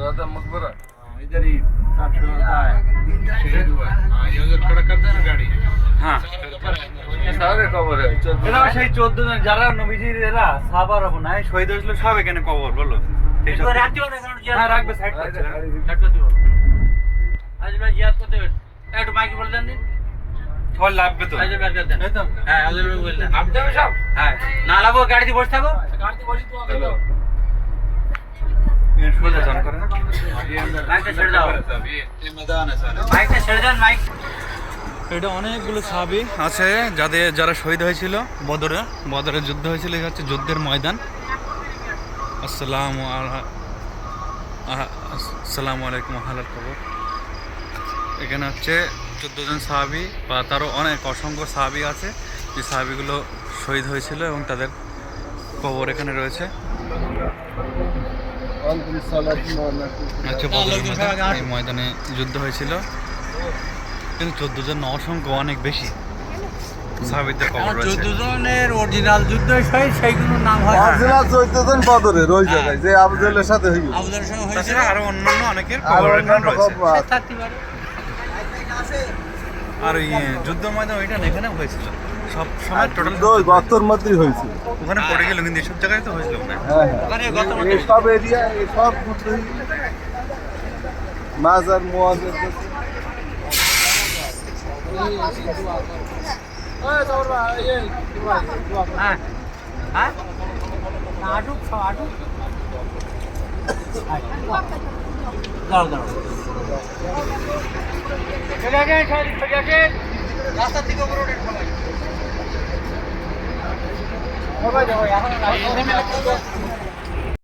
شهداء مقبرة इधर ही सब शोहदा है शहीद हुआ हाँ ये उधर खड़ा कर देना गाड़ी হ্যাঁ सारे कवर है এরা সেই 14 জন যারা নবীজির এরা সাহাবার হবো না শহীদ হয়েছিল সব এখানে কবর বলো সেই সব হ্যাঁ রাখবে সাইড করছে आज मैं याद करते हैं একটু মাইক বলে দেন সবাই লাগবে তো আজ বের করে দেন এই তো হ্যাঁ আজ বের করে দেন आप देवे साहब হ্যাঁ না লাগবো গাড়িতে বসে থাকো हेलो সোজা জন করে না মাইকটা ছেড়ে দাও ये मैदान है सारा মাইকটা ছেড়ে দেন মাইক এটা অনেকগুলো সাহাবী আছে যারা শহীদ হয়েছিল বদরে যুদ্ধ হয়েছিল এটা হচ্ছে যুদ্ধের ময়দান আসসালামু আলাইকুম আহলাল কবর এখানে হচ্ছে 14 জন সাহাবী বা তারও অনেক অসংখ্য সাহাবী আছে যে সাহাবীগুলো শহীদ হয়েছিল এবং তাদের কবর এখানে রয়েছে আচ্ছা এই ময়দানে যুদ্ধ হয়েছিল কিন্তু 14 জন অসংখ্য অনেক বেশি সাহাবীদের কবর রয়েছে 14 জনের অরিজিনাল যুদ্ধ শহীদ সেইগুলোর নাম হয় অরিজিনাল 14 জন বদরের ওই জায়গায় যে আবুজালের সাথে হইল আবুদের সঙ্গে হয়েছে তাছাড়া আরো অন্যান্য অনেকের আর কবর এখানে অন্যান্য রয়েছে খবর আছে। থাকতে পারে আর ওই যুদ্ধ ময়দান ওইটা এখানেও হয়েছিল সব সময় টোটাল ওই গর্তর মধ্যেই হয়েছে ওখানে পড়ে গেল কিন্তু এসব জায়গায় তো হয়েছিল না হ্যাঁ ওখানে হ্যাঁ গত মধ্যে এই সব এরিয়া এই সব মধ্যেই মাজার মুয়াজ্জির হ্যাঁ হ্যাঁ আটু আটু দাও দাও রাস্তা থেকে উপরে উঠে সবাই যাবো এখন